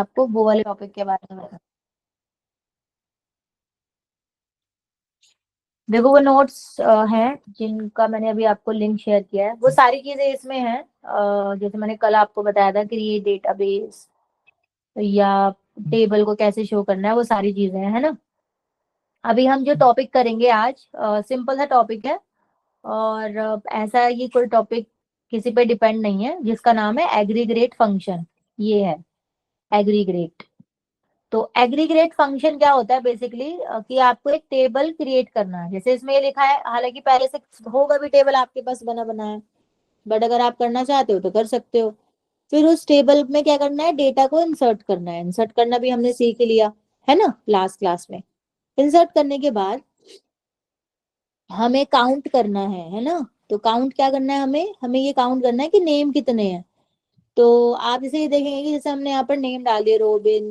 आपको वो वाले टॉपिक के बारे में बता। देखो वो नोट्स हैं जिनका मैंने अभी आपको लिंक शेयर किया है, वो सारी चीजें इसमें हैं। जैसे मैंने कल आपको बताया था क्रिएट डेटाबेस या टेबल को कैसे शो करना है, वो सारी चीजें हैं, है ना। अभी हम जो टॉपिक करेंगे आज, सिंपल सा टॉपिक है। और ऐसा ये कोई टॉपिक किसी पे डिपेंड नहीं है, जिसका नाम है एग्रीगेट फंक्शन। ये है एग्रीगेट। तो एग्रीगेट फंक्शन क्या होता है बेसिकली, कि आपको एक टेबल क्रिएट करना है। जैसे इसमें ये लिखा है, हालांकि पहले से होगा भी टेबल आपके पास बना बना है, बट अगर आप करना चाहते हो तो कर सकते हो। फिर उस टेबल में क्या करना है, डेटा को इंसर्ट करना है। इंसर्ट करना भी हमने सीख लिया है ना लास्ट क्लास में। इंसर्ट करने के बाद हमें काउंट करना है ना। तो काउंट क्या करना है, हमें हमें ये काउंट करना है कि नेम कितने हैं। तो आप इसे ये देखेंगे कि जैसे हमने यहाँ पर नेम डाल दिए, रोबिन,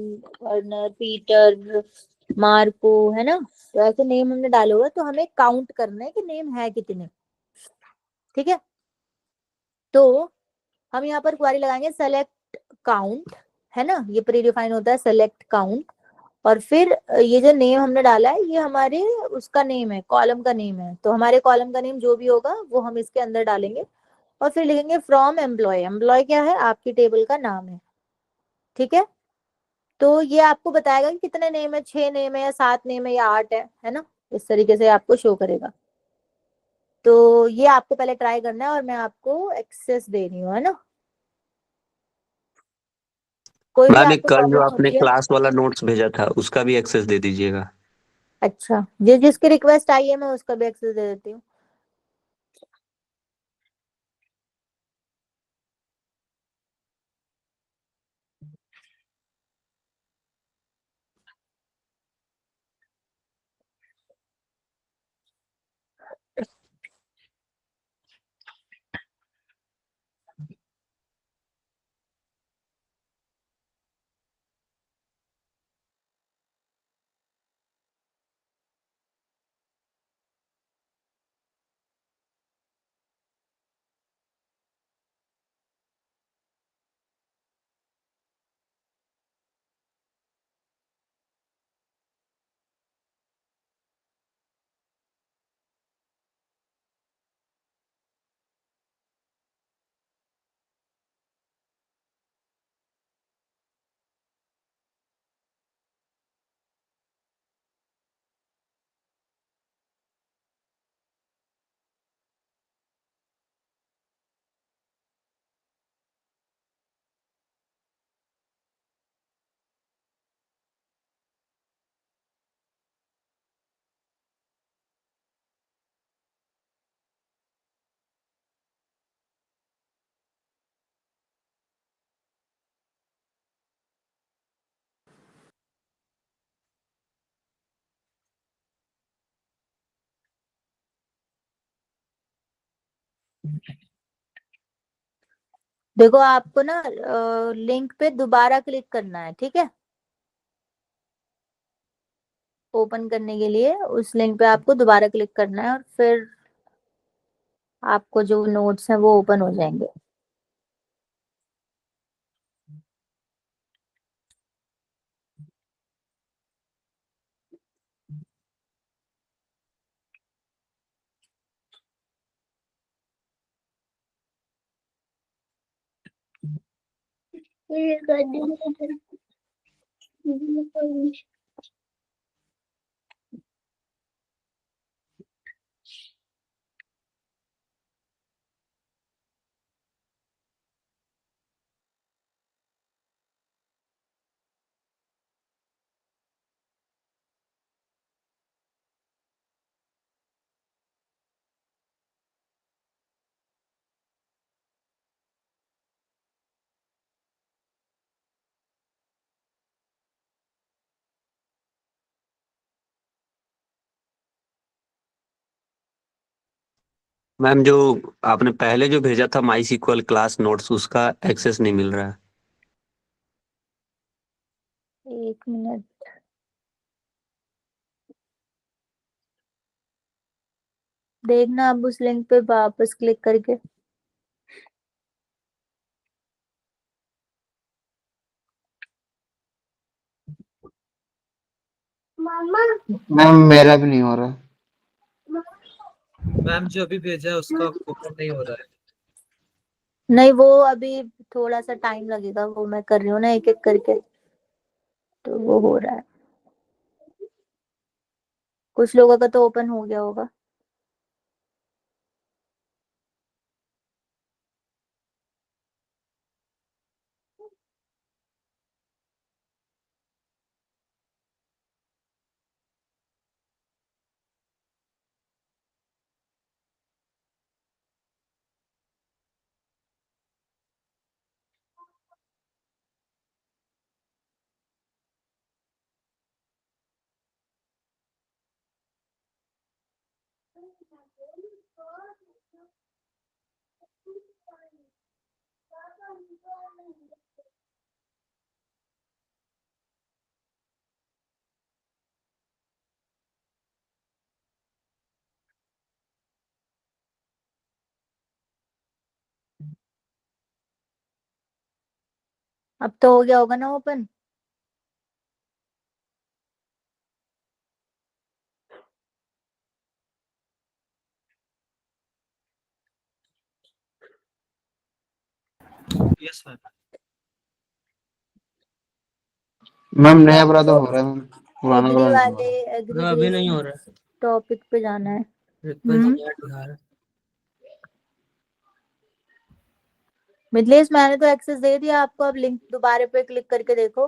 वर्नर, पीटर, मार्को, है ना। तो ऐसे नेम हमने डाले हुए, तो हमें काउंट करना है कि नेम है कितने। ठीक है। तो हम यहाँ पर क्वेरी लगाएंगे सेलेक्ट काउंट, है ना। ये प्री डिफाइन होता है सेलेक्ट काउंट। और फिर ये जो नेम हमने डाला है, ये हमारे उसका नेम है, कॉलम का नेम है। तो हमारे कॉलम का नेम जो भी होगा वो हम इसके अंदर डालेंगे। और फिर लिखेंगे फ्रॉम एम्प्लॉय। एम्प्लॉय क्या है, आपकी टेबल का नाम है। ठीक है। तो ये आपको बताएगा कि कितने नेम है, 6 नेम है या 7 नेम है या 8 है ना। इस तरीके से आपको शो करेगा। तो ये आपको पहले ट्राई करना है, और मैं आपको एक्सेस दे रही हूँ, है ना। कोई भी मैम एक आपको कल जो प्रॉब्लम आपने होती है। क्लास वाला नोट्स भेजा था उसका भी एक्सेस दे दीजिएगा। अच्छा, जिसकी रिक्वेस्ट आई है मैं उसका भी एक्सेस दे देती हूँ। देखो आपको ना लिंक पे दोबारा क्लिक करना है, ठीक है। ओपन करने के लिए उस लिंक पे आपको दोबारा क्लिक करना है, और फिर आपको जो नोट्स हैं वो ओपन हो जाएंगे। मैम जो आपने पहले जो भेजा था माई सीक्वल क्लास नोट्स उसका एक्सेस नहीं मिल रहा है। 1 मिनट, देखना आप उस लिंक पे वापस क्लिक करके। मैम मेरा भी नहीं हो रहा। मैम जो अभी भेजा है उसका ओपन नहीं हो रहा है। नहीं, वो अभी थोड़ा सा टाइम लगेगा, वो मैं कर रही हूँ ना एक एक करके, तो वो हो रहा है। कुछ लोगों का तो ओपन हो गया होगा। अब तो हो गया होगा ना ओपन। Yes ma'am. मैम नया वाला तो हो रहा है मैम, पुराना एग्री वाला नहीं हो वाले रहा। अभी नहीं एग्रीगेशन हो रहा है। टॉपिक पे जाना है। रिक्वेस्ट दिखा रहा है। मिथिलेश, मैंने तो एक्सेस दे दिया आपको, अब लिंक दोबारा पे क्लिक करके देखो।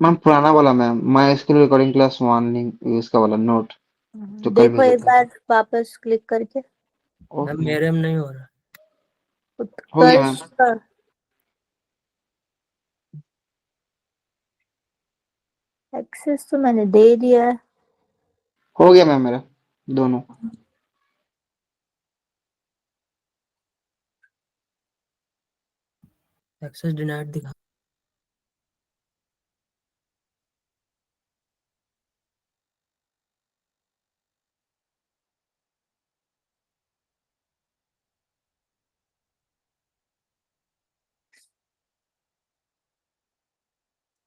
मैम पुराना वाला ma'am, my skill recording class one link, इसका वाला नोट जो कल देखो भेजा एक था। बार वापस क्लिक करके। मैम ओके मैम, मेरे में नहीं हो रहा। हो गया मैम। उत्कर्ष का एक्सेस तो मैंने दे दिया है। हो गया मैम मेरा दोनों। एक्सेस डिनाइड दिखा।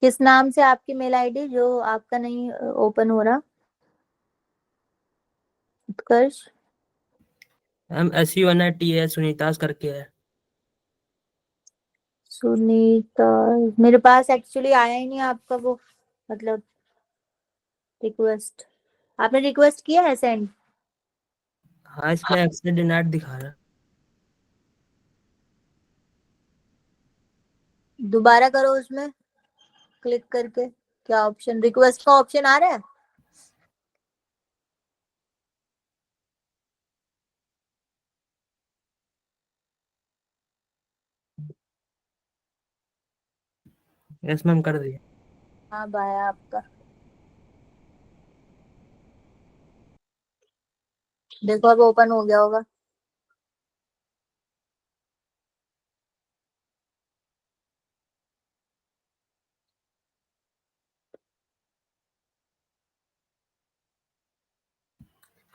किस नाम से आपकी मेल आईडी जो आपका नहीं ओपन हो रहा? उत्कर्ष। मैम SUNITA सुनीतास करके है। सुनीता। मेरे पास एक्चुअली आया ही नहीं आपका वो, मतलब रिक्वेस्ट। आपने रिक्वेस्ट किया है सेंड? हाँ इसमें एक्सेस डिनाइड दिखा रहा है। दोबारा करो उसमें क्लिक करके। क्या ऑप्शन, रिक्वेस्ट का ऑप्शन आ रहा है? यस मैम कर दिया। हाँ भाया आपका, देखो अब ओपन हो गया होगा।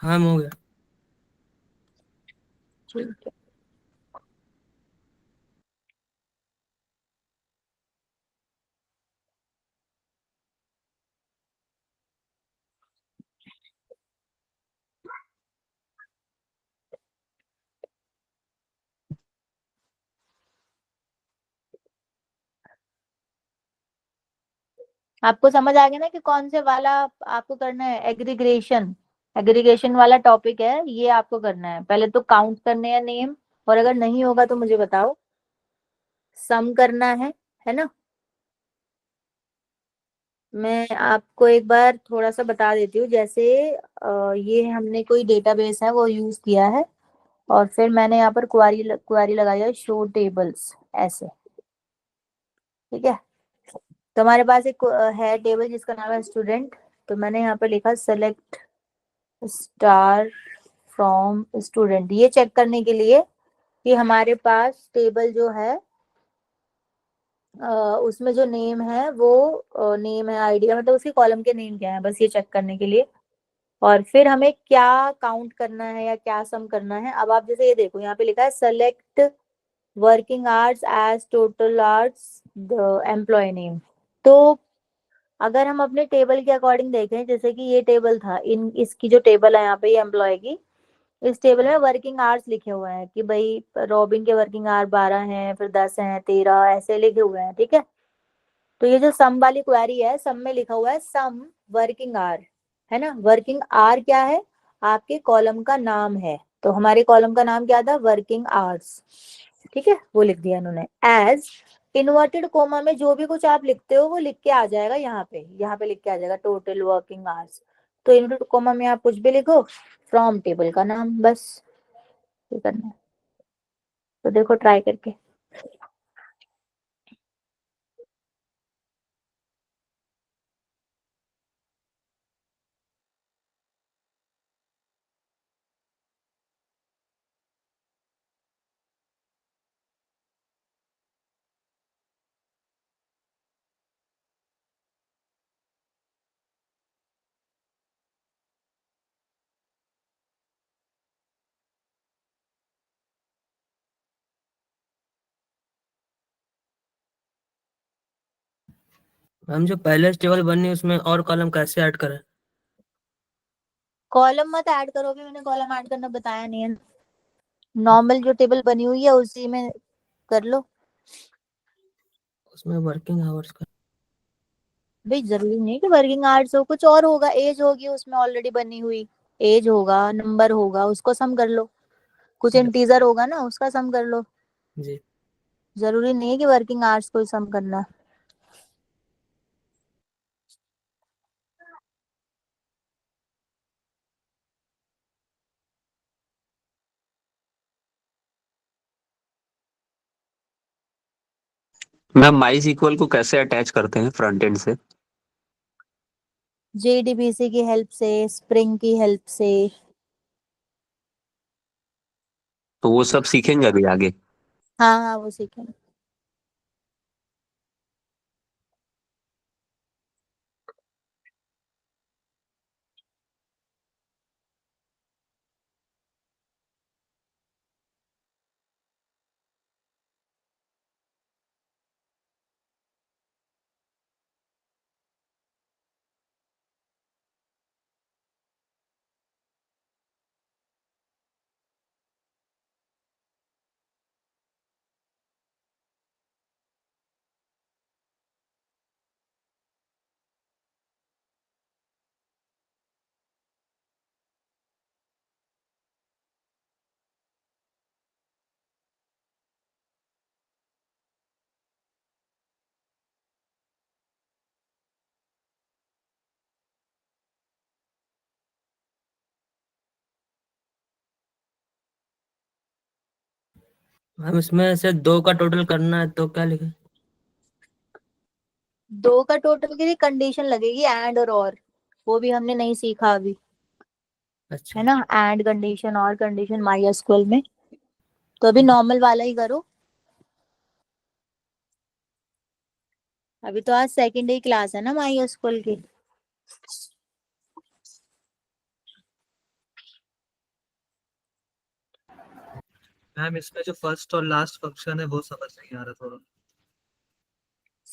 हाँ मैम हो गया। ठीक है। आपको समझ आ गया ना कि कौन से वाला आपको करना है? एग्रीग्रेशन, एग्रीगेशन वाला टॉपिक है ये, आपको करना है। पहले तो काउंट करने हैं नेम, और अगर नहीं होगा तो मुझे बताओ। सम करना है ना? मैं आपको एक बार थोड़ा सा बता देती हूँ। जैसे ये हमने कोई डेटाबेस है वो यूज किया है, और फिर मैंने यहाँ पर क्वारी लगाई है शो टेबल्स ऐसे। ठीक है, तो हमारे पास एक है टेबल जिसका नाम है स्टूडेंट। तो मैंने यहाँ पर लिखा सेलेक्ट स्टार फ्रॉम स्टूडेंट, ये चेक करने के लिए कि हमारे पास टेबल जो है उसमें जो नेम है वो नेम है आइडिया, मतलब उसके कॉलम के नेम क्या है, बस ये चेक करने के लिए। और फिर हमें क्या काउंट करना है या क्या सम करना है। अब आप जैसे ये देखो, यहाँ पे लिखा है select working hours as total hours the employ name. तो अगर हम अपने टेबल के अकॉर्डिंग देखें, जैसे कि ये टेबल था, इन इसकी जो टेबल है यहाँ पे, ये एम्प्लॉय की, इस टेबल में वर्किंग आवर्स लिखे हुए हैं कि भाई रॉबिन के वर्किंग आवर 12 हैं, फिर 10 हैं, 13 ऐसे लिखे हुए हैं, ठीक है। तो ये जो सम वाली क्वेरी है, सम में लिखा हुआ है सम वर्किंग आवर, है ना। वर्किंग आवर क्या है, आपके कॉलम का नाम है, तो हमारे कॉलम का नाम क्या था, वर्किंग आवर्स, ठीक है, वो लिख दिया इन्होंने। एज इन्वर्टेड कोमा में जो भी कुछ आप लिखते हो वो लिख के आ जाएगा यहाँ पे लिख के आ जाएगा टोटल वर्किंग आवर्स। तो इन्वर्टेड कोमा में आप कुछ भी लिखो, फ्रॉम टेबल का नाम, बस ये करना है। तो देखो ट्राई करके। मैम जो पहले टेबल बनी है उसमें और कॉलम कैसे ऐड करें? कॉलम मत ऐड करोगे, मैंने कॉलम ऐड करना बताया नहीं है। नॉर्मल जो टेबल बनी हुई है उसी में कर लो। उसमें वर्किंग आवर्स का भाई जरूरी नहीं कि वर्किंग आवर्स हो, कुछ और होगा, एज होगी उसमें ऑलरेडी बनी हुई, एज होगा, नंबर होगा, उसको सम कर लो। कुछ इंटीजर होगा ना, उसका सम कर लो। जी। जरूरी नहीं है कि वर्किंग आवर्स को सम करना है। मैम माई सीक्वल को कैसे अटैच करते हैं फ्रंट एंड से? जेडीबीसी की हेल्प से, स्प्रिंग की हेल्प से। तो वो सब सीखेंगे अभी आगे। हाँ हाँ, वो सीखेंगे। मैम इसमें से 2 का टोटल करना है तो क्या लिखें? 2 का टोटल के लिए कंडीशन लगेगी, एंड और, वो भी हमने नहीं सीखा अभी, है अच्छा। ना। एंड कंडीशन और कंडीशन माई एसक्यूएल में। तो अभी नॉर्मल वाला ही करो। अभी तो आज सेकंड डे क्लास है ना माई एसक्यूएल की। मैम इसमें जो फर्स्ट और लास्ट फंक्शन है वो समझ नहीं आ रहा थोड़ा।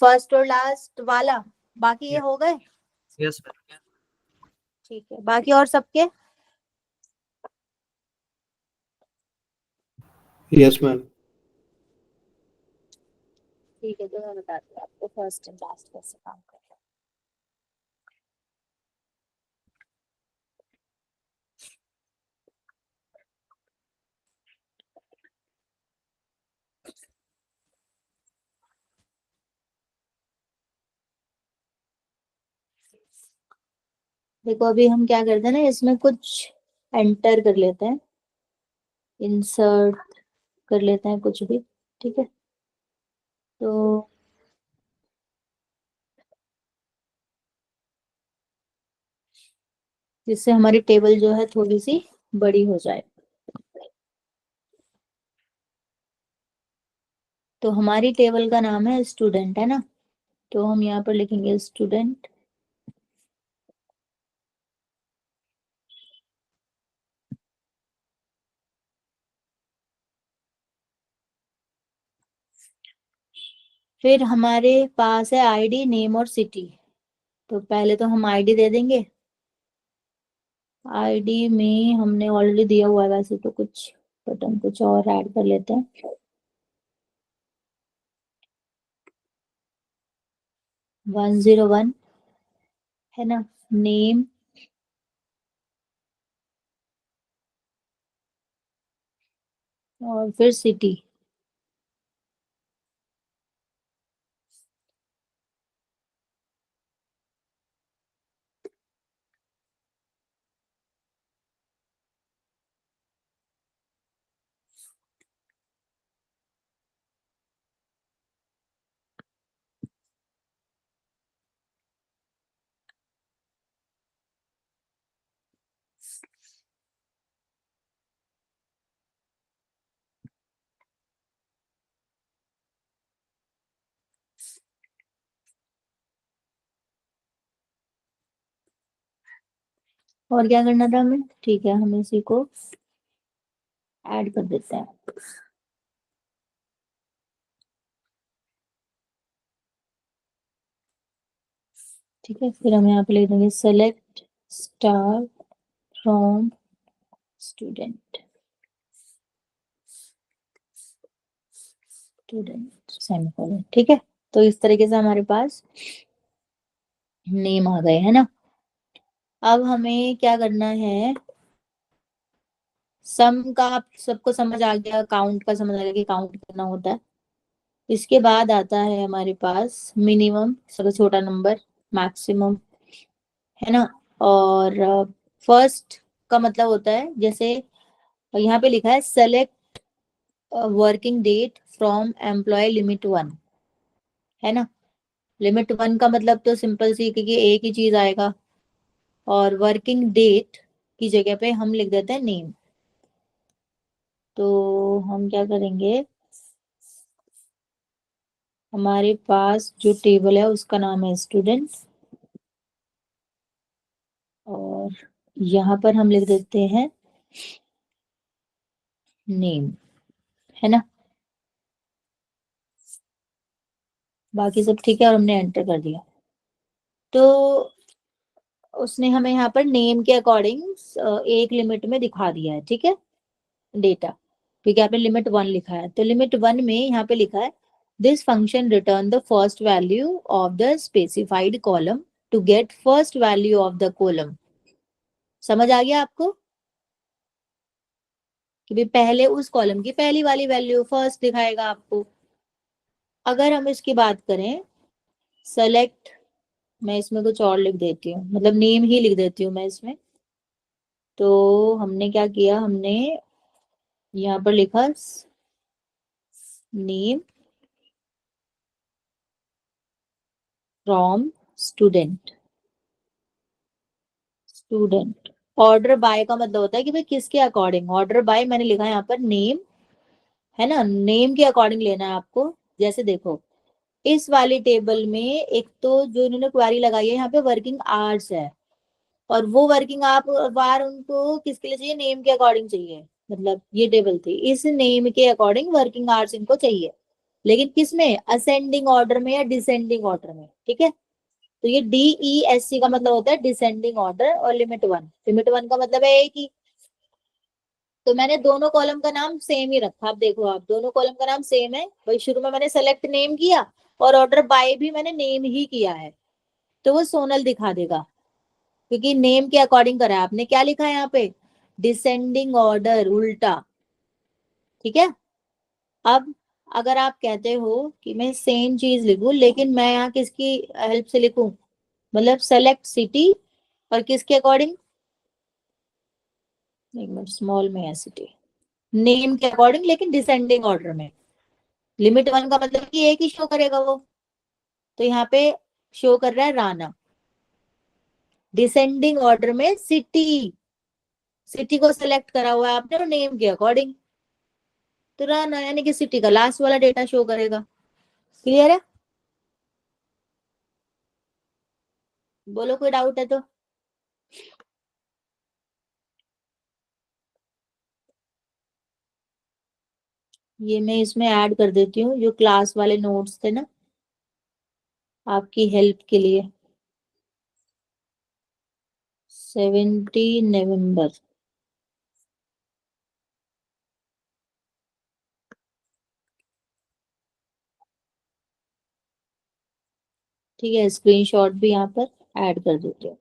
फर्स्ट और लास्ट वाला, बाकी ये हो गए। Yes ma'am. ठीक है, बाकी और सबके। Yes ma'am. ठीक है, तो मैं बताती हूँ आपको फर्स्ट एंड लास्ट कैसे काम करना है। देखो अभी हम क्या करते हैं ना, इसमें कुछ एंटर कर लेते हैं, इंसर्ट कर लेते हैं कुछ भी, ठीक है। तो जिससे हमारी टेबल जो है थोड़ी सी बड़ी हो जाए। तो हमारी टेबल का नाम है स्टूडेंट, है ना। तो हम यहाँ पर लिखेंगे स्टूडेंट। फिर हमारे पास है आईडी, नेम और सिटी। तो पहले तो हम आईडी दे देंगे। आईडी में हमने ऑलरेडी दिया हुआ है वैसे तो, कुछ बटन कुछ और ऐड कर लेते हैं। 101 है ना। नेम और फिर सिटी। और क्या करना था हमें? ठीक है, हम इसी को ऐड कर देते हैं। ठीक है, फिर हम यहाँ पे लिख देंगे select star from student. Semicolon. ठीक है, तो इस तरीके से हमारे पास नेम आ गए, है ना। अब हमें क्या करना है? सम का आप सबको समझ आ गया, काउंट का समझ आ गया कि काउंट करना होता है। इसके बाद आता है हमारे पास मिनिमम, सबसे छोटा नंबर, मैक्सिमम, है ना। और फर्स्ट का मतलब होता है, जैसे यहाँ पे लिखा है select working date from employ limit 1, है ना। लिमिट 1 का मतलब तो सिंपल सी, क्योंकि एक ही चीज आएगा। और वर्किंग डेट की जगह पे हम लिख देते हैं नेम। तो हम क्या करेंगे, हमारे पास जो टेबल है उसका नाम है स्टूडेंट, और यहाँ पर हम लिख देते हैं नेम, है ना। बाकी सब ठीक है और हमने एंटर कर दिया। तो उसने हमें यहाँ पर नेम के अकॉर्डिंग एक लिमिट में दिखा दिया है, ठीक है, डेटा। क्योंकि यहाँ पे लिमिट 1 लिखा है, तो लिमिट 1 में यहाँ पे लिखा है this function return the first value of the specified column to get first value of the column. समझ आ गया आपको कि भाई पहले उस कॉलम की पहली वाली वैल्यू फर्स्ट दिखाएगा आपको। अगर हम इसकी बात करें सेलेक्ट, मैं इसमें कुछ और लिख देती हूँ, मतलब नेम ही लिख देती हूँ मैं इसमें। तो हमने क्या किया, हमने यहाँ पर लिखा name from student. Student order by का मतलब होता है कि भाई किसके अकॉर्डिंग। ऑर्डर बाय मैंने लिखा है यहाँ पर नेम, है ना। नेम के अकॉर्डिंग लेना है आपको। जैसे देखो इस वाली टेबल में एक तो जो इन्होंने क्वेरी लगाई है यहाँ पे वर्किंग आवर्स है, और वो वर्किंग आवर उनको किसके लिए चाहिए, नेम के अकॉर्डिंग चाहिए। मतलब ये टेबल थी, इस नेम के अकॉर्डिंग वर्किंग आवर्स इनको चाहिए, लेकिन किसमें, असेंडिंग ऑर्डर में या डिसेंडिंग ऑर्डर में। ठीक है, तो ये DESC का मतलब होता है डिसेंडिंग ऑर्डर, और लिमिट 1 का मतलब है एक ही। तो मैंने दोनों कॉलम का नाम सेम ही रखा। अब देखो आप, दोनों कॉलम का नाम सेम है भाई। शुरू में मैंने सेलेक्ट नेम किया और ऑर्डर बाय भी मैंने नेम ही किया है, तो वो सोनल दिखा देगा, क्योंकि नेम के अकॉर्डिंग करा है। आपने क्या लिखा है यहाँ पे, डिसेंडिंग ऑर्डर, उल्टा। ठीक है, अब अगर आप कहते हो कि मैं सेम चीज लिखूं, लेकिन मैं यहाँ किसकी हेल्प से लिखूं, मतलब सेलेक्ट सिटी, और किसके अकॉर्डिंग, एक मिनट, स्मॉल में है सिटी, नेम के अकॉर्डिंग लेकिन डिसेंडिंग ऑर्डर में। लिमिट 1 का मतलब कि एक ही शो करेगा वो, तो यहाँ पे शो कर रहा है राना। डिसेंडिंग ऑर्डर में सिटी, सिटी को सिलेक्ट करा हुआ है आपने और नेम के अकॉर्डिंग, तो राना यानी कि सिटी का लास्ट वाला डेटा शो करेगा। क्लियर है? बोलो कोई डाउट है तो। ये मैं इसमें ऐड कर देती हूँ जो क्लास वाले नोट्स थे ना, आपकी हेल्प के लिए। 17 नवंबर। ठीक है, स्क्रीनशॉट भी यहाँ पर ऐड कर देते हो।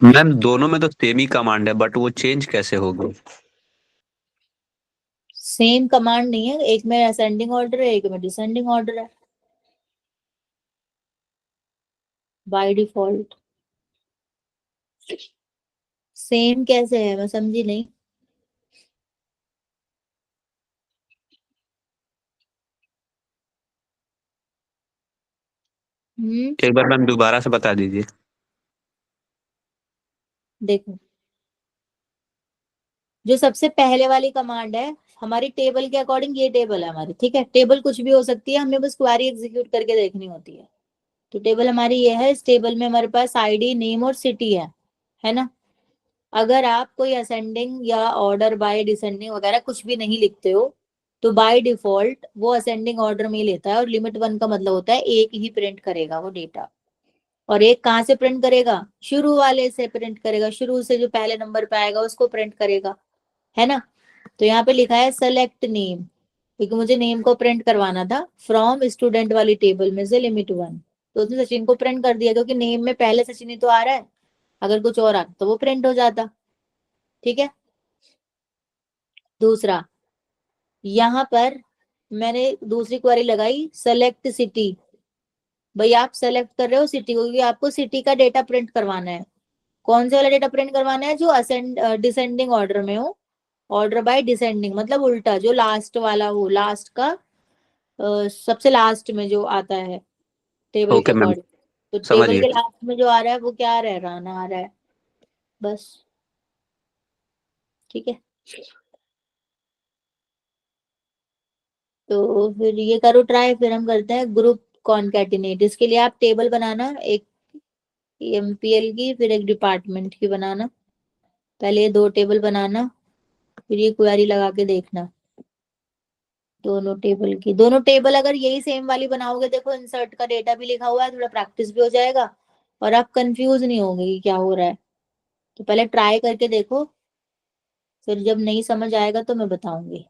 मैम दोनों में तो सेम ही कमांड है, बट वो चेंज कैसे होगी? सेम कमांड नहीं है, एक में असेंडिंग ऑर्डर है, एक में डिसेंडिंग ऑर्डर है बाय डिफॉल्ट। सेम कैसे है, मैं समझी नहीं। एक बार मैम दोबारा से बता दीजिए। देखो, जो सबसे पहले वाली कमांड है हमारी टेबल के अकॉर्डिंग, ये टेबल है हमारी, ठीक है। टेबल कुछ भी हो सकती है, हमें बस क्वेरी एग्जीक्यूट करके देखनी होती है। तो टेबल हमारी ये है, इस टेबल में हमारे पास आईडी, नेम और सिटी है ना। अगर आप कोई असेंडिंग या ऑर्डर बाय डिसेंडिंग वगैरह कुछ भी नहीं लिखते हो, तो बाय डिफॉल्ट वो असेंडिंग ऑर्डर में ही लेता है। और लिमिट 1 का मतलब होता है एक ही प्रिंट करेगा वो डेटा। और एक कहाँ से प्रिंट करेगा, शुरू वाले से प्रिंट करेगा, शुरू से जो पहले नंबर पे आएगा उसको प्रिंट करेगा, है ना। तो यहाँ पे लिखा है सेलेक्ट नेम, क्योंकि मुझे नेम को प्रिंट करवाना था फ्रॉम स्टूडेंट वाली टेबल में से लिमिट 1। तो उसने सचिन को प्रिंट कर दिया, क्योंकि नेम में पहले सचिन ही तो आ रहा है। अगर कुछ और आता तो वो प्रिंट हो जाता। ठीक है। दूसरा, यहाँ पर मैंने दूसरी क्वेरी लगाई, सेलेक्ट सिटी। भाई आप सेलेक्ट कर रहे हो सिटी को, क्योंकि आपको सिटी का डेटा प्रिंट करवाना है। कौन से वाला डेटा प्रिंट करवाना है, जो असेंड डिसेंडिंग ऑर्डर में हो। ऑर्डर बाय डिसेंडिंग मतलब उल्टा, जो लास्ट वाला हो, लास्ट का सबसे लास्ट में जो आता है टेबल के ओके मैम, अकॉर्डिंग। तो समझ टेबल गए। के लास्ट में जो आ रहा है वो क्या रह रहा है, बस। ठीक है। तो फिर ये करो ट्राई, फिर हम करते हैं ग्रुप कॉनकैटिनेट। इसके लिए आप टेबल बनाना, एक एमपीएल की, फिर एक डिपार्टमेंट की बनाना। पहले ये 2 टेबल बनाना, फिर ये क्वेरी लगा के देखना। दोनों टेबल की, दोनों टेबल अगर यही सेम वाली बनाओगे, देखो इंसर्ट का डेटा भी लिखा हुआ है, थोड़ा प्रैक्टिस भी हो जाएगा और आप कंफ्यूज नहीं होंगे कि क्या हो रहा है। तो पहले ट्राई करके देखो, फिर जब नहीं समझ आएगा तो मैं बताऊंगी।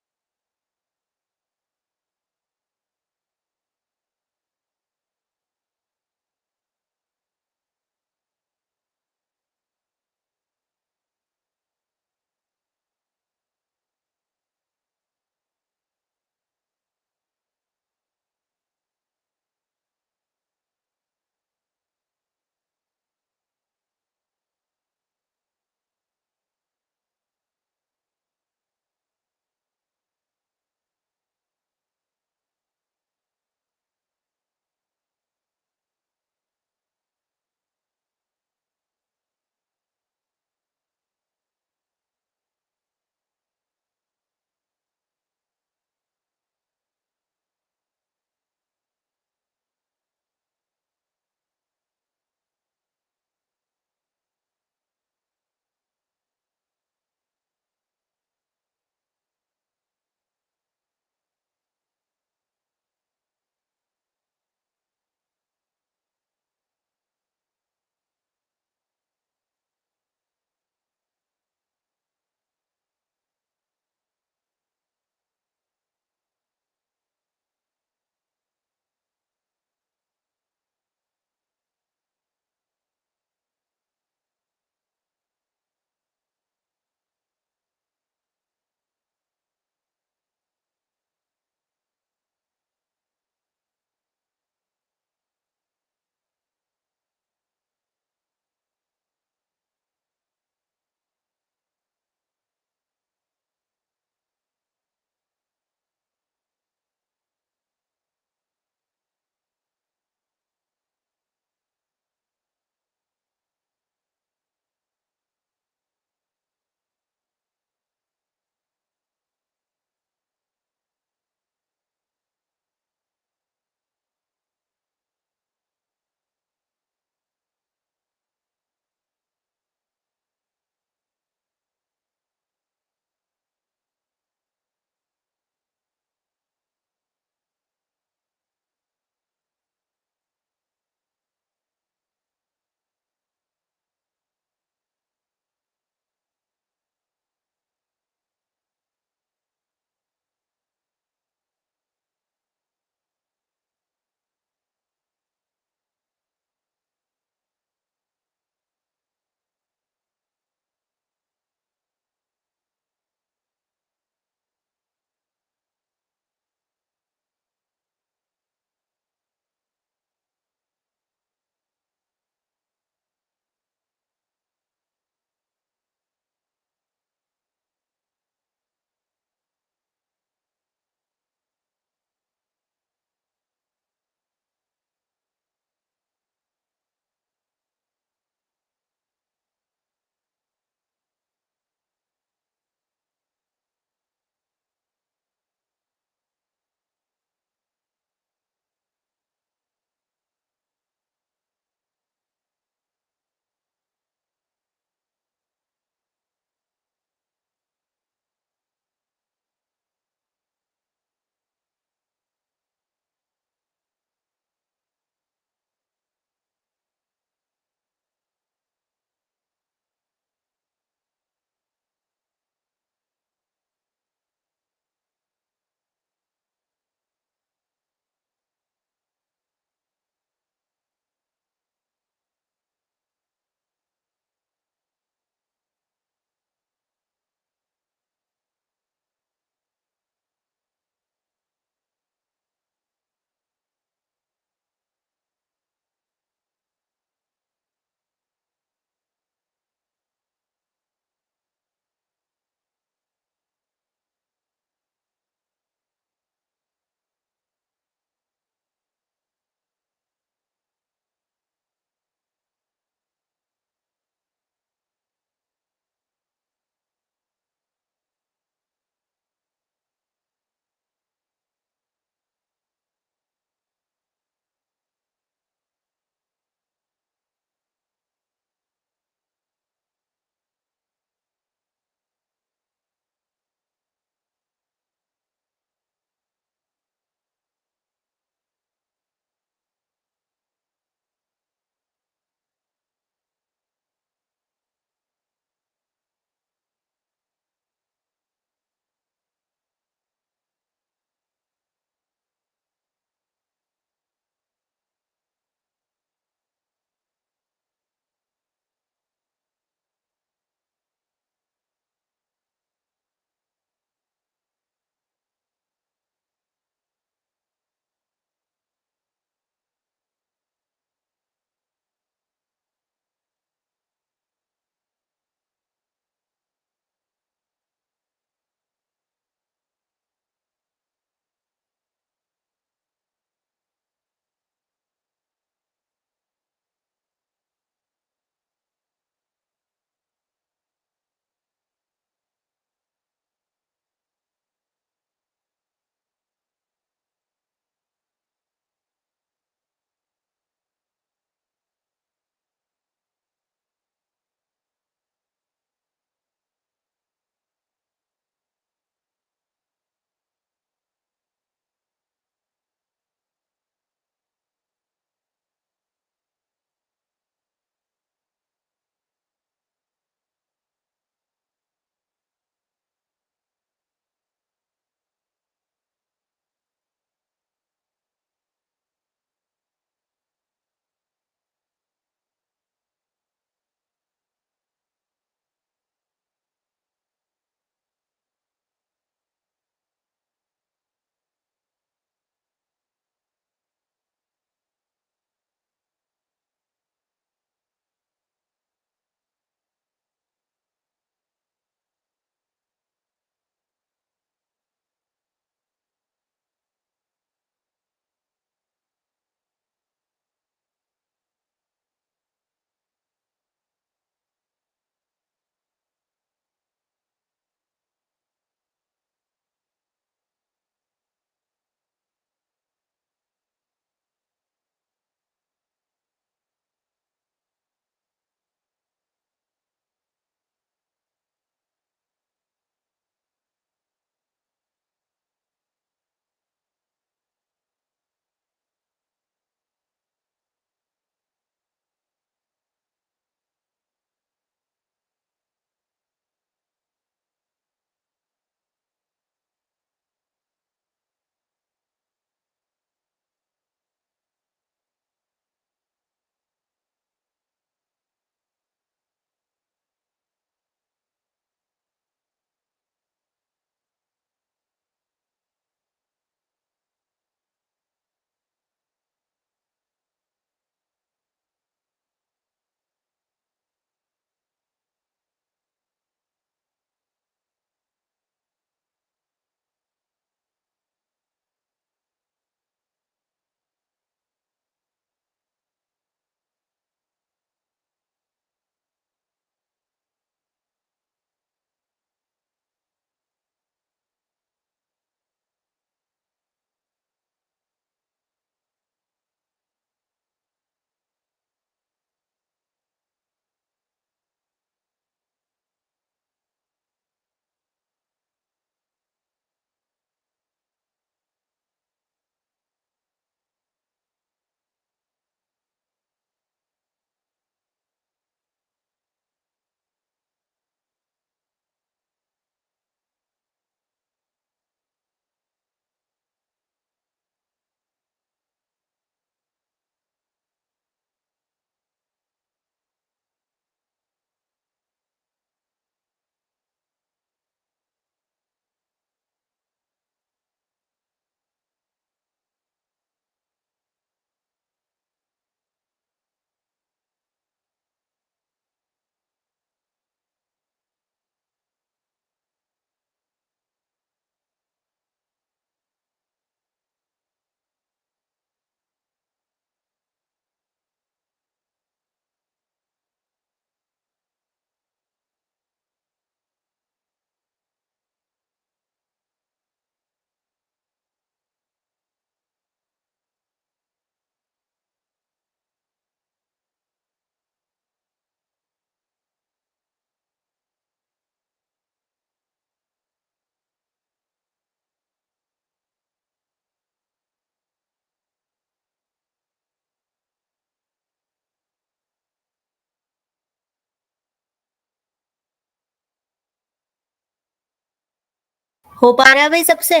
हो पा रहा है भाई सबसे?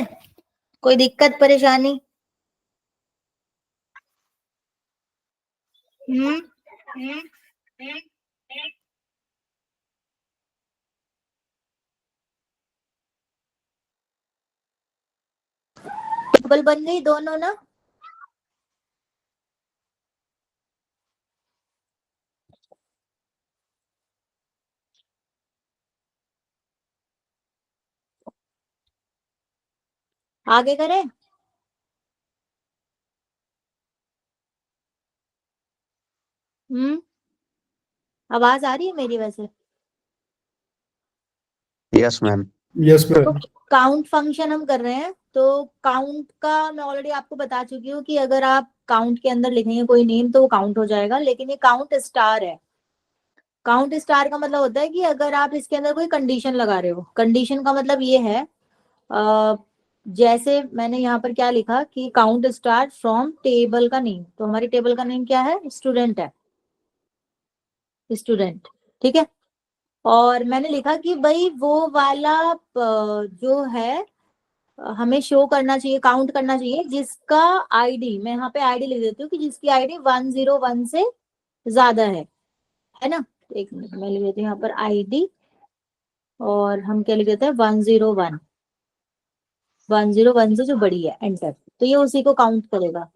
कोई दिक्कत परेशानी? हम्म टेबल बन गई दोनों ना? आगे करें? हम्म आवाज आ रही है मेरी वैसे? Yes ma'am. यस तो मैम। काउंट फंक्शन हम कर रहे हैं, तो काउंट का मैं ऑलरेडी आपको बता चुकी हूँ कि अगर आप काउंट के अंदर लिखेंगे कोई नेम तो वो काउंट हो जाएगा, लेकिन ये काउंट स्टार है। काउंट स्टार का मतलब होता है कि अगर आप इसके अंदर कोई कंडीशन लगा रहे हो, कंडीशन का मतलब ये है, अ, जैसे मैंने यहाँ पर क्या लिखा कि काउंट स्टार फ्रॉम टेबल का नेम, तो हमारी टेबल का नेम क्या है? स्टूडेंट है, स्टूडेंट। ठीक है। और मैंने लिखा कि भाई वो वाला जो है हमें शो करना चाहिए, काउंट करना चाहिए जिसका आईडी, मैं यहाँ पे आईडी लिख देती हूँ कि जिसकी आईडी 101 से ज्यादा है ना? एक मिनट मैं लिख देती हूँ यहाँ पर आईडी, और हम क्या लिख देते हैं? 101, 101 से जो बड़ी है, एंटर। तो ये उसी को काउंट करेगा।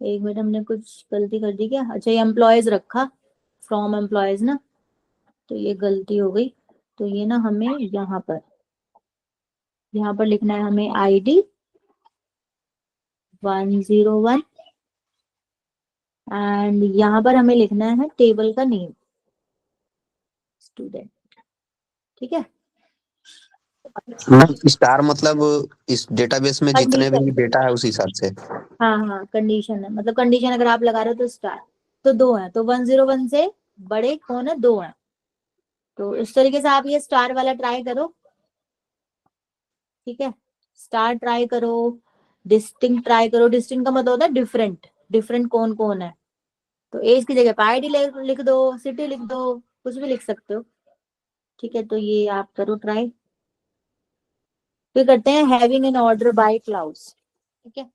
एक मिनट, हमने कुछ गलती कर दी क्या? अच्छा, ये एम्प्लॉयज रखा, फ्रॉम एम्प्लॉयज ना, तो ये गलती हो गई। तो ये ना हमें यहाँ पर लिखना है हमें आईडी 101, एंड यहाँ पर हमें लिखना है टेबल का नेम, स्टूडेंट। ठीक है। मैम स्टार मतलब इस डेटाबेस में जितने भी कंडीशन, डेटा है उस हिसाब से। हाँ हाँ, कंडीशन है, मतलब कंडीशन अगर आप लगा रहे हो तो स्टार। तो दो है, तो 101 से बड़े कौन है? दो है। तो इस तरीके से आप ये स्टार वाला ट्राई करो। ठीक है, स्टार ट्राई करो, डिस्टिंक्ट ट्राई करो। डिस्टिंक्ट का मतलब होता है डिफरेंट, डिफरेंट कौन कौन है। तो एज की जगह पे आईडी लिख दो, सिटी लिख दो, कुछ भी लिख सकते हो। ठीक है, तो ये आप करो ट्राई। फिर करते हैं having an order by clouds. ठीक है।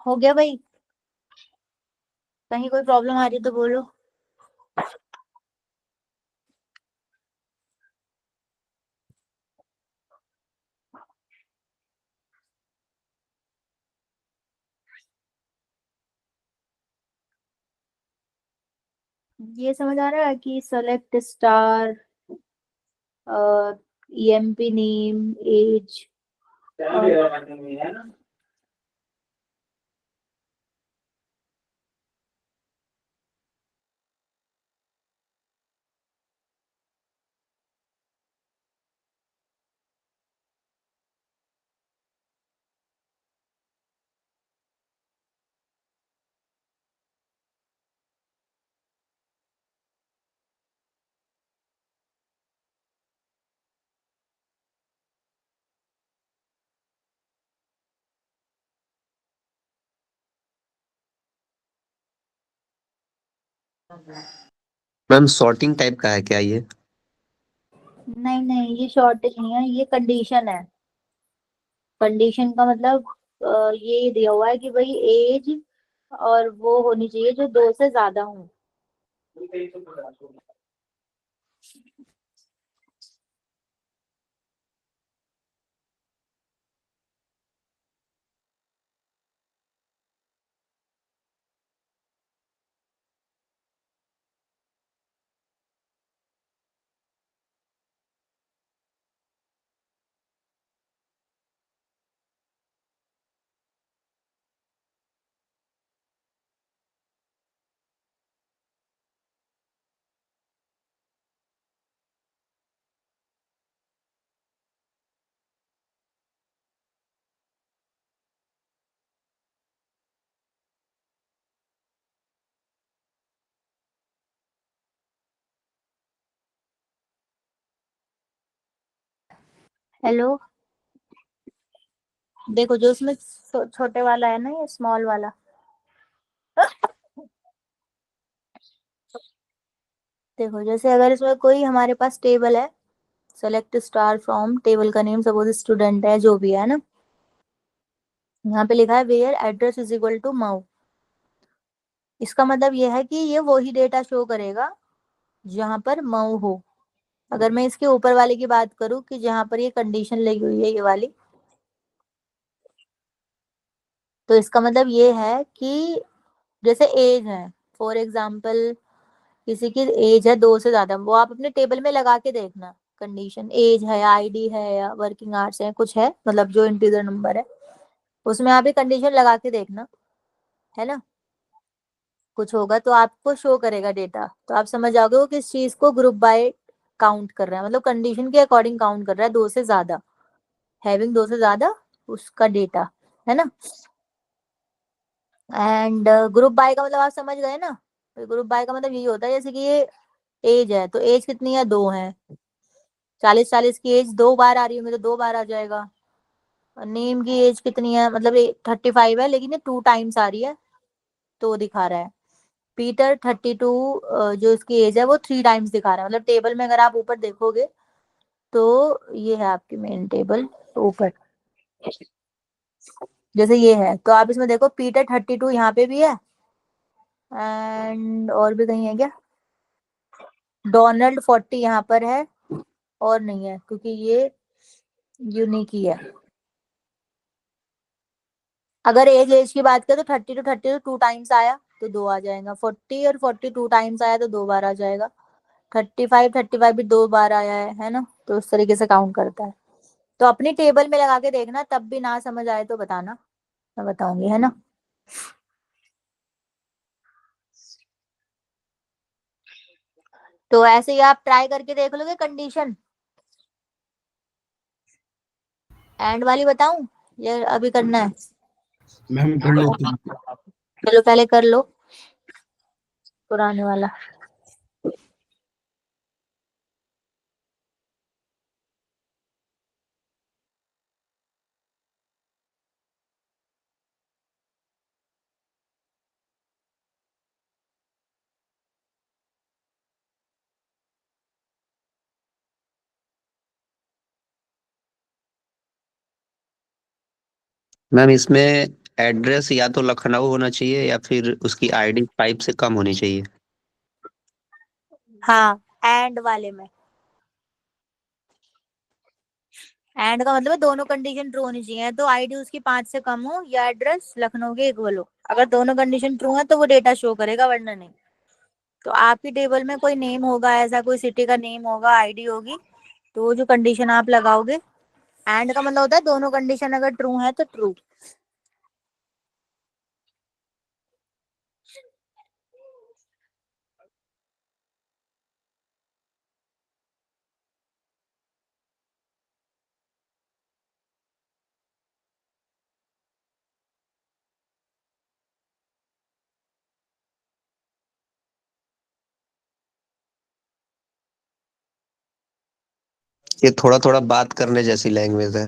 हो गया भाई? कहीं कोई प्रॉब्लम आ रही है तो बोलो। ये समझ आ रहा है कि select star, EMP name, age और मैम सॉर्टिंग टाइप का है क्या ये? नहीं नहीं, ये शॉर्टेज नहीं है, ये कंडीशन है। कंडीशन का मतलब ये दिया हुआ है कि भाई एज और वो होनी चाहिए जो 2 से ज्यादा हो। हेलो, देखो जो उसमें छोटे वाला है ना, ये स्मॉल वाला, देखो जैसे अगर इसमें कोई हमारे पास टेबल है, सेलेक्ट स्टार फ्रॉम, टेबल का नेम सपोज स्टूडेंट है, जो भी है ना, यहाँ पे लिखा है where address is equal to Mau. इसका मतलब ये है कि ये वही डेटा शो करेगा जहां पर माउ हो। अगर मैं इसके ऊपर वाले की बात करूं कि जहां पर ये कंडीशन लगी हुई है, ये वाली, तो इसका मतलब ये है कि जैसे एज है, फॉर एग्जाम्पल किसी की एज है 2 से ज्यादा, वो आप अपने टेबल में लगा के देखना, कंडीशन एज है, आईडी है, या वर्किंग आवर्स है, कुछ है, मतलब जो इंटीजर नंबर है उसमें आप ये कंडीशन लगा के देखना, है ना, कुछ होगा तो आपको शो करेगा डेटा, तो आप समझ जाओगे वो किस चीज को ग्रुप बाय काउंट कर रहा है, मतलब कंडीशन के अकॉर्डिंग काउंट कर रहा है, 2 से ज्यादा, हैविंग 2 से ज्यादा उसका डेटा, है ना। एंड ग्रुप बाय का मतलब आप समझ गए ना, ग्रुप बाय का मतलब यही होता है, जैसे कि ये एज है तो एज कितनी है, 2 है, 40 की एज 2 बार आ रही होगी तो 2 बार आ जाएगा। नेम की एज कितनी है, मतलब 35 है लेकिन ये 2 टाइम्स आ रही है तो दिखा रहा है। पीटर 32, जो इसकी एज है वो 3 टाइम्स दिखा रहा है, मतलब टेबल में अगर आप ऊपर देखोगे तो ये है आपकी मेन टेबल ऊपर, जैसे ये है, तो आप इसमें देखो पीटर 32 यहाँ पे भी है, एंड और भी कहीं है क्या, डोनाल्ड 40 यहाँ पर है, और नहीं है क्योंकि ये यूनिक ही है। अगर एज एज की बात करें तो 30 to 32 2 टाइम्स आया तो 2 आ जाएगा, 40 और 42 टाइम्स आया तो 2 बार आ जाएगा, 35 भी 2 बार आया है ना, तो उस तरीके से काउंट करता है। तो अपनी टेबल में लगा के देखना, तब भी ना समझ आए तो बताना, मैं बताऊंगी, है ना। तो ऐसे ही आप ट्राई करके देख लोगे कंडीशन। एंड वाली बताऊं या अभी करना है? मैम कर लेते हैं। चलो पहले कर लो पुराने वाला। मैम इसमें एड्रेस या तो लखनऊ होना चाहिए या फिर उसकी आईडी 5 से कम होनी चाहिए। हाँ, एंड वाले में एंड का मतलब है दोनों कंडीशन ट्रू होनी चाहिए, तो आईडी उसकी 5 से कम हो या एड्रेस लखनऊ के इक्वल हो। अगर दोनों कंडीशन ट्रू है तो वो डेटा शो करेगा, वरना नहीं। तो आपकी टेबल में कोई नेम होगा, ऐसा कोई सिटी का नेम होगा, आईडी होगी, तो वो जो कंडीशन आप लगाओगे, एंड का मतलब होता है दोनों कंडीशन अगर ट्रू है तो ट्रू। ये थोड़ा थोड़ा बात करने जैसी लैंग्वेज है।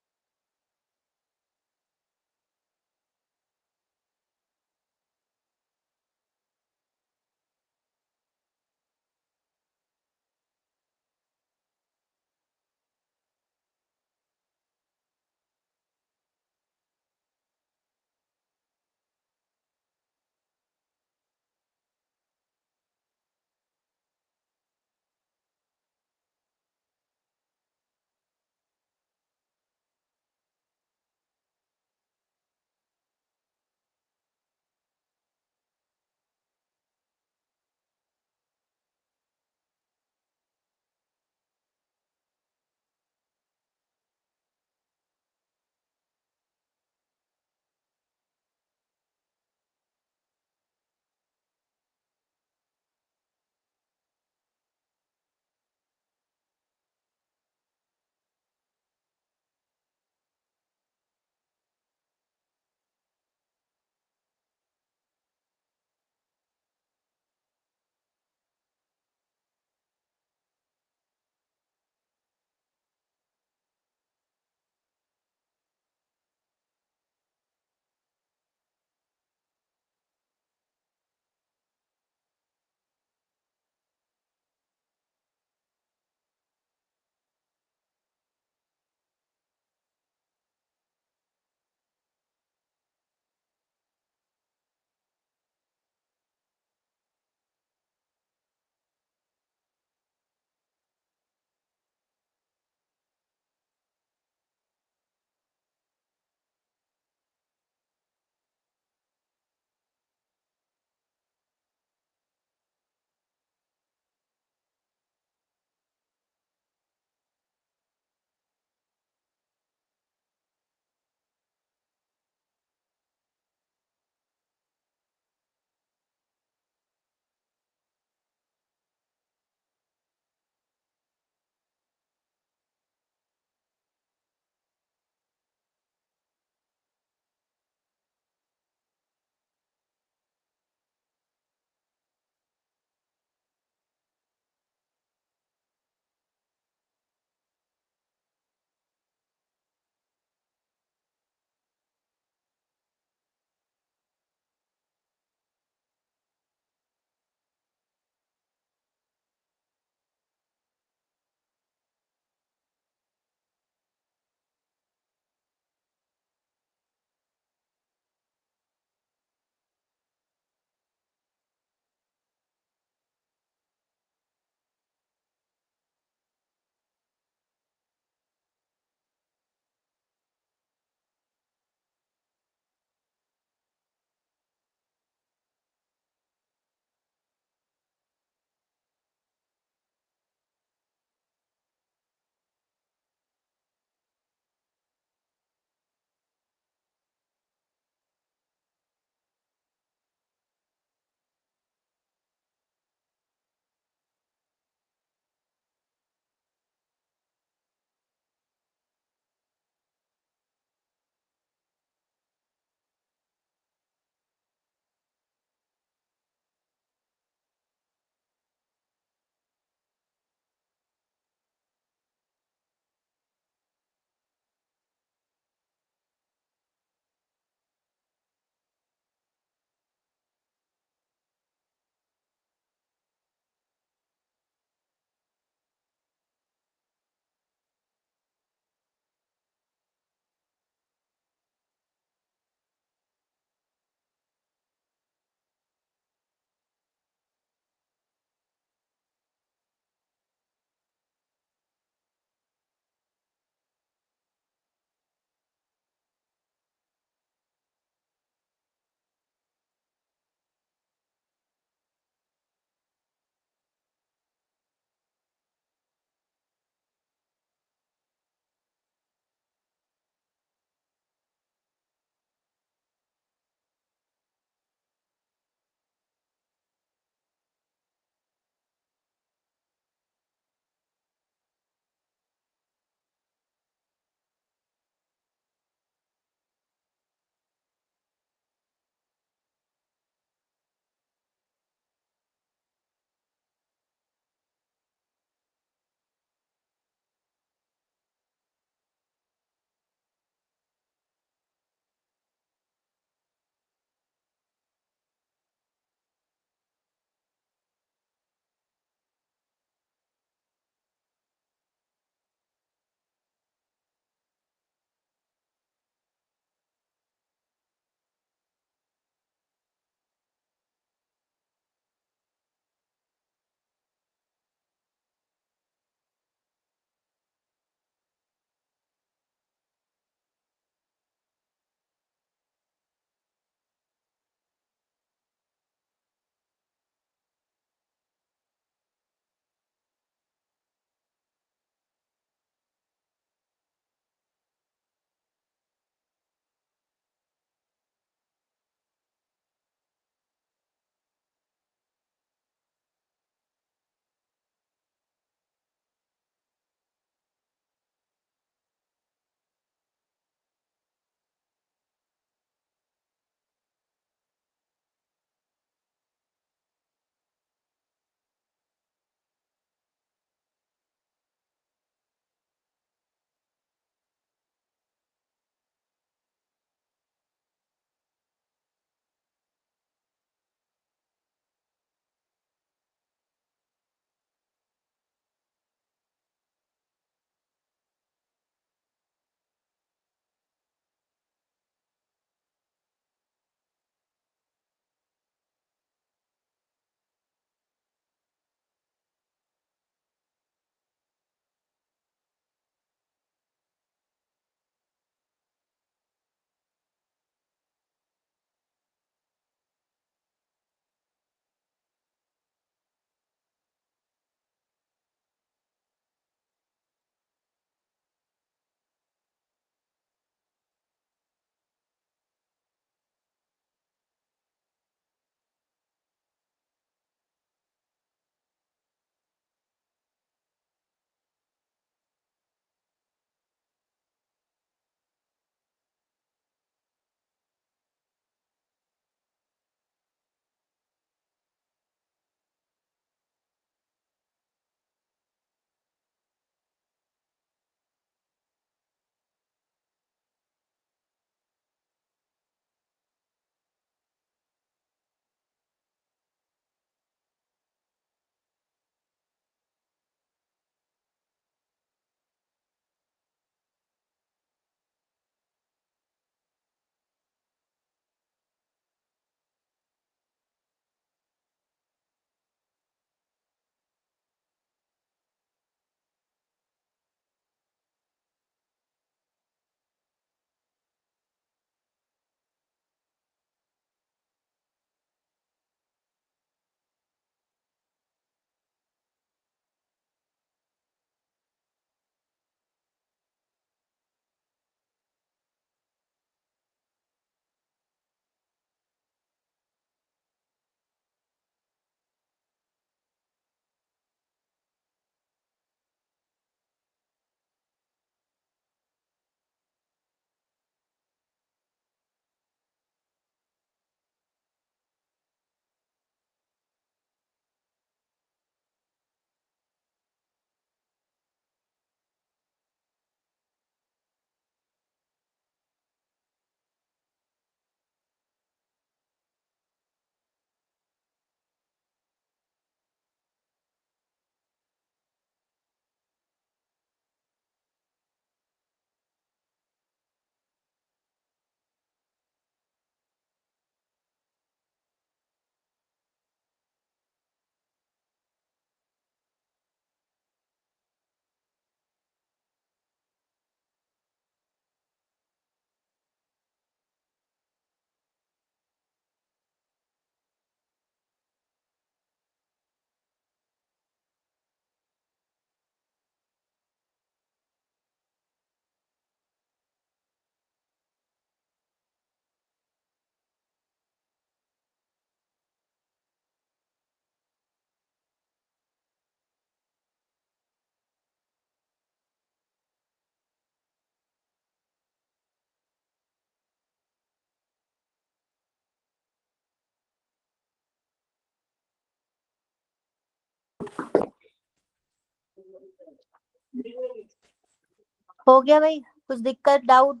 हो गया भाई? कुछ दिक्कत, डाउट?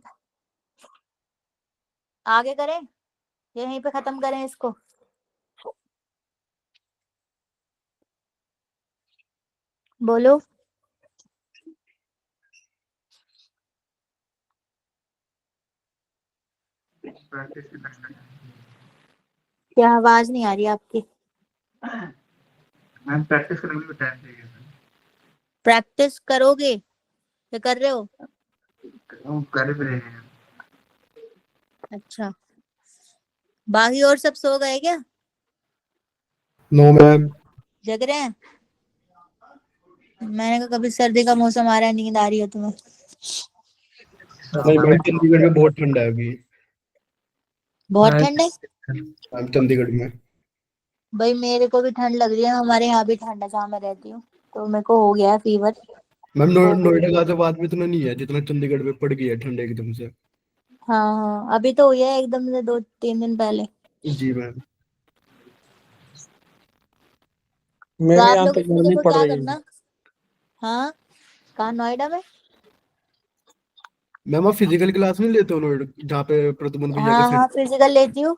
आगे करें, यहीं पे खत्म करें इसको? बोलो। क्या आवाज नहीं आ रही आपकी? मैम प्रैक्टिस करने में टाइम चाहिए प्रैक्टिस करोगे या कर रहे हो? हम कर भी रहे हैं। अच्छा, बाकी और सब सो गए क्या? No ma'am. जग रहे हैं? मैंने कहा कभी सर्दी का मौसम आ रहा है, नींद आ रही है तुम्हें? नहीं मैम, चंडीगढ़ में बहुत ठंडा है अभी। बहुत हाँ, ठंड है? मैम चंडीगढ़ में। भाई मेरे को भी ठंड लग रही है, हमारे यहाँ भी ठंड है जहाँ मैं रहती हूँ, तो मेरे को हो गया है फीवर। मैम नोएडा गाजियाबाद में इतना नहीं है जितना चंडीगढ़ में पड़ गया है ठंड एकदम से। हाँ हाँ, अभी तो हुई है एकदम से 2-3 दिन पहले। जी मैम। तो मेरे आप यहाँ लोग तो इसमें गर्मी देखो पड़ क्या रही है। करना। हाँ, कहाँ, नोएडा में? मैम आप फिजिकल क्लास नहीं लेते हो नोएडा, जहाँ पे प्रद्युमन भैया का हाँ हाँ, सेंटर? फिजिकल लेती हूँ।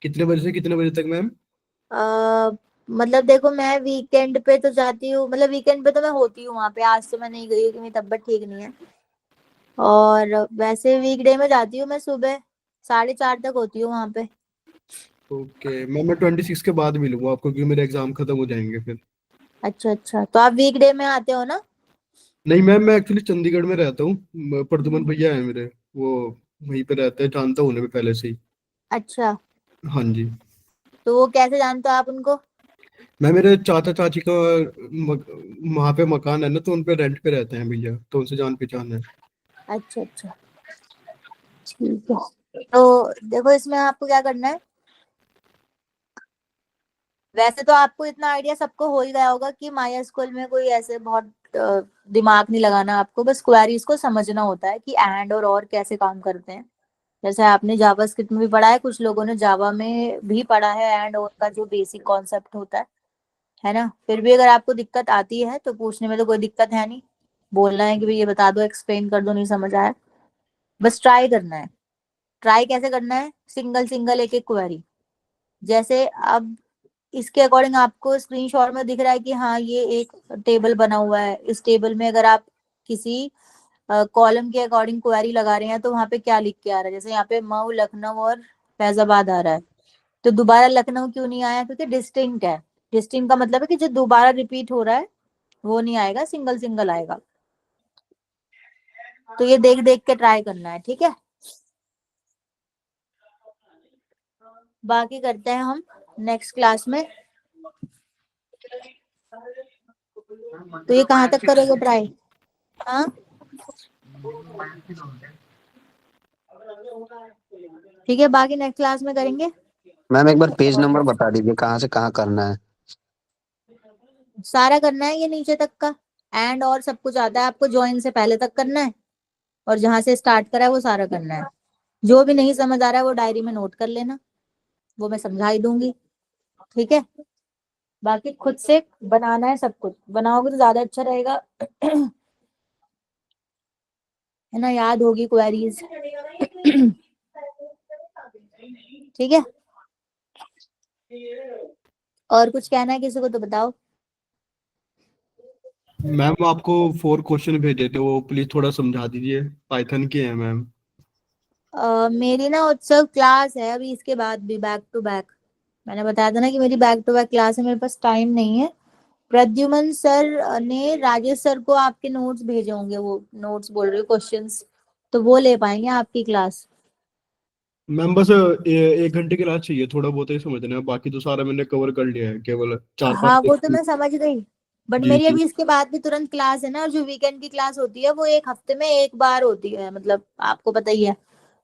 कितने बजे से कितने बजे तक मैम? अ, मतलब देखो, मैं वीकेंड पे तो जाती हूँ, मतलब वीकेंड पे तो मैं होती हूँ वहाँ पे। आज तो मैं नहीं गई क्योंकि मेरी तबीयत ठीक नहीं है। और वैसे वीकडे में जाती हूँ मैं, सुबह 4:30 तक होती हूँ वहाँ पे। ओके मैम, मैं 26 के बाद मिलूंगा आपको क्योंकि मेरे एग्जाम खत्म हो जाएंगे फिर। अच्छा अच्छा, तो आप वीकडे में आते हो ना? नहीं मैम, मैं एक्चुअली चंडीगढ़ में रहता हूँ। प्रद्युमन भैया है मेरे, वो वहीं पे रहते हैं, जानता हूँ उन्हें मैं पहले से ही। अच्छा, हाँ जी। तो वो कैसे जानते हो आप उनको? मैं मेरे चाचा चाची का वहाँ पे मकान है ना, तो उन पे रेंट पे रहते हैं भैया, तो उनसे जान पहचान है। अच्छा अच्छा, ठीक है। तो देखो, इसमें आपको क्या करना है। वैसे तो आपको इतना आइडिया सबको हो ही गया होगा कि माई स्कूल में कोई ऐसे बहुत दिमाग नहीं लगाना आपको, बस क्वेरीज को समझना होता है कि एंड और कैसे काम करते हैं। जैसे आपने जावा स्क्रिप्ट में भी पढ़ा है, कुछ लोगों ने जावा में भी पढ़ा है एंड और का जो बेसिक कॉन्सेप्ट होता है ना? फिर भी अगर आपको दिक्कत आती है तो पूछने में तो कोई दिक्कत है नहीं। बोलना है कि भाई ये बता दो, एक्सप्लेन कर दो, नहीं समझ आया। बस ट्राई करना है। ट्राई कैसे करना है? सिंगल सिंगल एक एक क्वेरी। जैसे अब इसके अकॉर्डिंग आपको स्क्रीनशॉट में दिख रहा है कि हाँ, ये एक टेबल बना हुआ है। इस टेबल में अगर आप किसी कॉलम के अकॉर्डिंग क्वेरी लगा रहे हैं तो वहां पे क्या लिख के आ रहा है? जैसे यहाँ पे मऊ, लखनऊ और फैजाबाद आ रहा है, तो दोबारा लखनऊ क्यों नहीं आया? क्योंकि डिस्टिंक्ट है। डिस्टिंक्ट का मतलब है कि जो दोबारा रिपीट हो रहा है वो नहीं आएगा, सिंगल सिंगल आएगा। तो ये देख देख के ट्राई करना है, ठीक है? बाकी करते हैं हम नेक्स्ट क्लास में। तो ये कहाँ तक करोगे ट्राई? हाँ, ठीक है, बाकी नेक्स्ट क्लास में करेंगे। मैम एक बार पेज नंबर बता दीजिए कहाँ से कहाँ करना है। सारा करना है ये नीचे तक का। एंड और सब कुछ आता है आपको, ज्वाइन से पहले तक करना है। और जहां से स्टार्ट करा है वो सारा करना है। जो भी नहीं समझ आ रहा है वो डायरी में नोट कर लेना, वो मैं समझा ही दूंगी, ठीक है? बाकी खुद से बनाना है, सब कुछ बनाओगे तो ज्यादा अच्छा रहेगा। है ना, याद होगी क्वेरीज। ठीक है, और कुछ कहना है किसी को तो बताओ। मैम आपको 4 क्वेश्चन भेजे थे, वो प्लीज थोड़ा समझा दीजिए, पाइथन के हैं मैम। मेरी ना उत्सव क्लास है अभी, इसके बाद भी बैक टू बैक। मैंने बताया था ना कि मेरी बैक टू बैक क्लास है, मेरे पास टाइम नहीं है। प्रद्युमन सर ने राजेश सर को आपके नोट्स भेजे होंगे, वो नोट्स बोल रहे हो, क्वेश्चंस, तो वो ले पाएंगे आपकी क्लास। मैम बस 1 घंटे की क्लास चाहिए, थोड़ा बहुत ही समझना है, बाकी तो सारा मैंने कवर कर लिया है, केवल 4-5 हाँ, वो तो मैं समझ गई, बट जी मेरी जी। अभी इसके बाद भी तुरंत क्लास है ना। और जो वीकेंड की क्लास होती है वो एक हफ्ते में एक बार होती है, मतलब आपको पता ही है,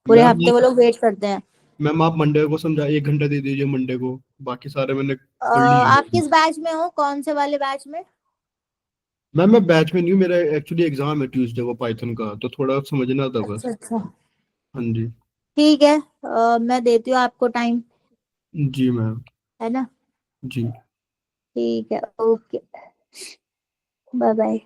पूरे मैम हफ्ते वो लोग वेट करते हैं। मैम आप मंडे को समझा, 1 घंटा दे दीजिए मंडे को, बाकी सारे मैंने पढ़ आप लिए। किस बैच में हो, कौन से वाले बैच में? मैम मैं बैच में नहीं हूँ, मेरा एक्चुअली एग्जाम है ट्यूसडे को पाइथन का, तो थोड़ा समझना था बस। अच्छा अच्छा, हाँ जी। ठीक है। मैं देती हूँ आपको टाइम, जी मैम। है ना? जी। ठीक है, ओके, बाय बाय।